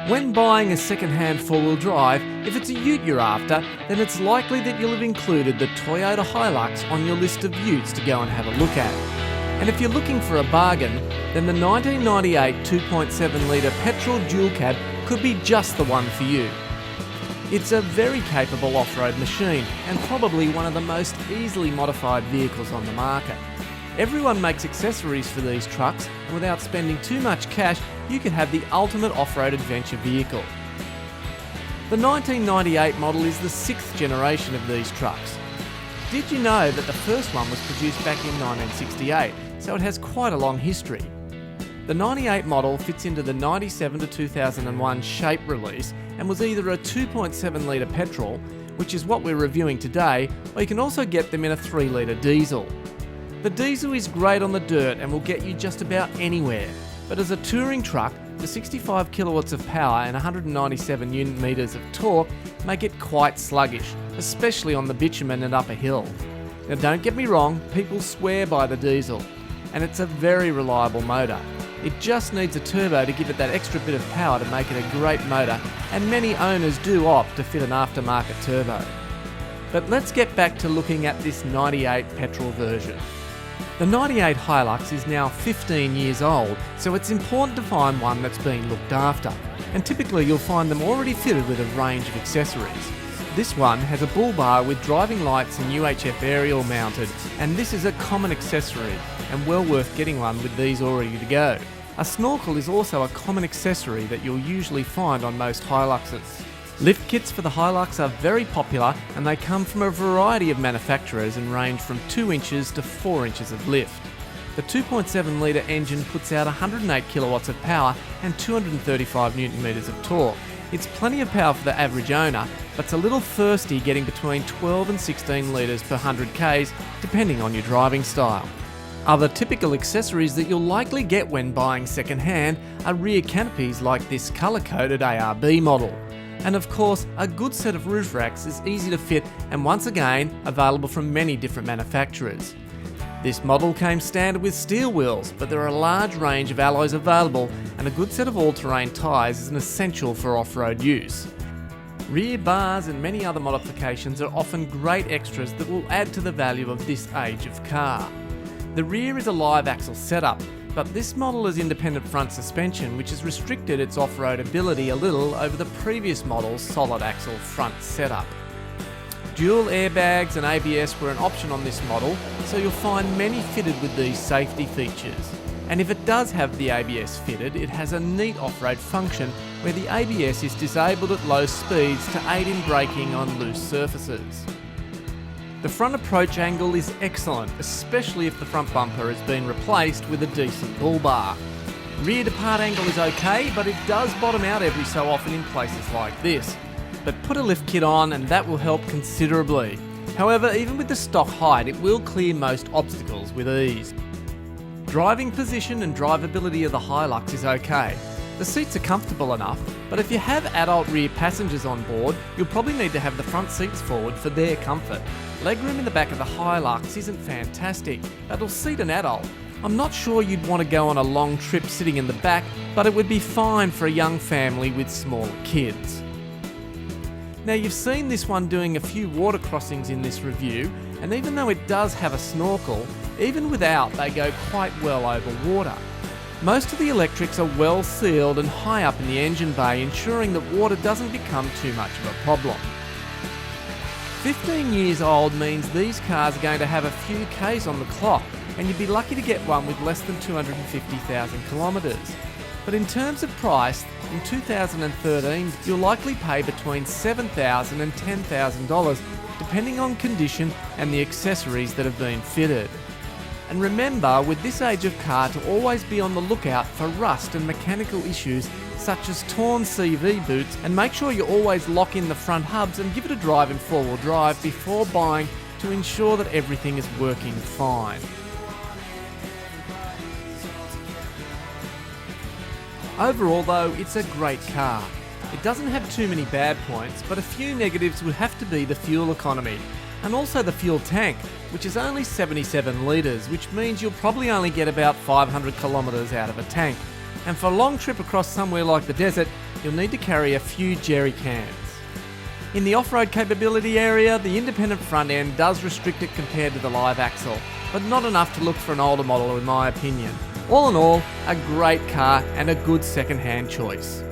When buying a second-hand four-wheel drive, if it's a ute you're after, then it's likely that you'll have included the Toyota Hilux on your list of utes to go and have a look at. And if you're looking for a bargain, then the 1998 2.7 litre petrol dual cab could be just the one for you. It's a very capable off-road machine and probably one of the most easily modified vehicles on the market. Everyone makes accessories for these trucks, and without spending too much cash, you could have the ultimate off-road adventure vehicle. The 1998 model is the 6th generation of these trucks. Did you know that the first one was produced back in 1968, so it has quite a long history? The 98 model fits into the 97 to 2001 shape release and was either a 2.7 litre petrol, which is what we're reviewing today, or you can also get them in a 3 litre diesel. The diesel is great on the dirt and will get you just about anywhere, but as a touring truck, the 65 kilowatts of power and 197 Newton meters of torque make it quite sluggish, especially on the bitumen and upper hill. Now don't get me wrong, people swear by the diesel, and it's a very reliable motor. It just needs a turbo to give it that extra bit of power to make it a great motor, and many owners do opt to fit an aftermarket turbo. But let's get back to looking at this 98 petrol version. The 98 Hilux is now 15 years old, so it's important to find one that's been looked after, and typically you'll find them already fitted with a range of accessories. This one has a bull bar with driving lights and UHF aerial mounted, and this is a common accessory, and well worth getting one with these already to go. A snorkel is also a common accessory that you'll usually find on most Hiluxes. Lift kits for the Hilux are very popular, and they come from a variety of manufacturers and range from 2 inches to 4 inches of lift. The 2.7 litre engine puts out 108 kilowatts of power and 235 Newton meters of torque. It's plenty of power for the average owner, but it's a little thirsty getting between 12 and 16 litres per 100 k's, depending on your driving style. Other typical accessories that you'll likely get when buying second-hand are rear canopies like this colour-coded ARB model. And of course, a good set of roof racks is easy to fit and once again available from many different manufacturers. This model came standard with steel wheels, but there are a large range of alloys available, and a good set of all-terrain tyres is an essential for off-road use. Rear bars and many other modifications are often great extras that will add to the value of this age of car. The rear is a live axle setup, but this model has independent front suspension, which has restricted its off-road ability a little over the previous model's solid axle front setup. Dual airbags and ABS were an option on this model, so you'll find many fitted with these safety features. And if it does have the ABS fitted, it has a neat off-road function where the ABS is disabled at low speeds to aid in braking on loose surfaces. The front approach angle is excellent, especially if the front bumper has been replaced with a decent bull bar. Rear depart angle is okay, but it does bottom out every so often in places like this. But put a lift kit on and that will help considerably. However, even with the stock height, it will clear most obstacles with ease. Driving position and drivability of the Hilux is okay. The seats are comfortable enough, but if you have adult rear passengers on board, you'll probably need to have the front seats forward for their comfort. Legroom in the back of the Hilux isn't fantastic, but it'll seat an adult. I'm not sure you'd want to go on a long trip sitting in the back, but it would be fine for a young family with smaller kids. Now you've seen this one doing a few water crossings in this review, and even though it does have a snorkel, even without they go quite well over water. Most of the electrics are well sealed and high up in the engine bay, ensuring that water doesn't become too much of a problem. 15 years old means these cars are going to have a few Ks on the clock, and you'd be lucky to get one with less than 250,000 kilometres. But in terms of price, in 2013 you'll likely pay between $7,000 and $10,000 depending on condition and the accessories that have been fitted. And remember, with this age of car, to always be on the lookout for rust and mechanical issues such as torn CV boots, and make sure you always lock in the front hubs and give it a drive in four-wheel drive before buying to ensure that everything is working fine. Overall though, it's a great car. It doesn't have too many bad points, but a few negatives would have to be the fuel economy, and also the fuel tank, which is only 77 litres, which means you'll probably only get about 500 kilometres out of a tank. And for a long trip across somewhere like the desert, you'll need to carry a few jerry cans. In the off-road capability area, the independent front end does restrict it compared to the live axle, but not enough to look for an older model in my opinion. All in all, a great car and a good second-hand choice.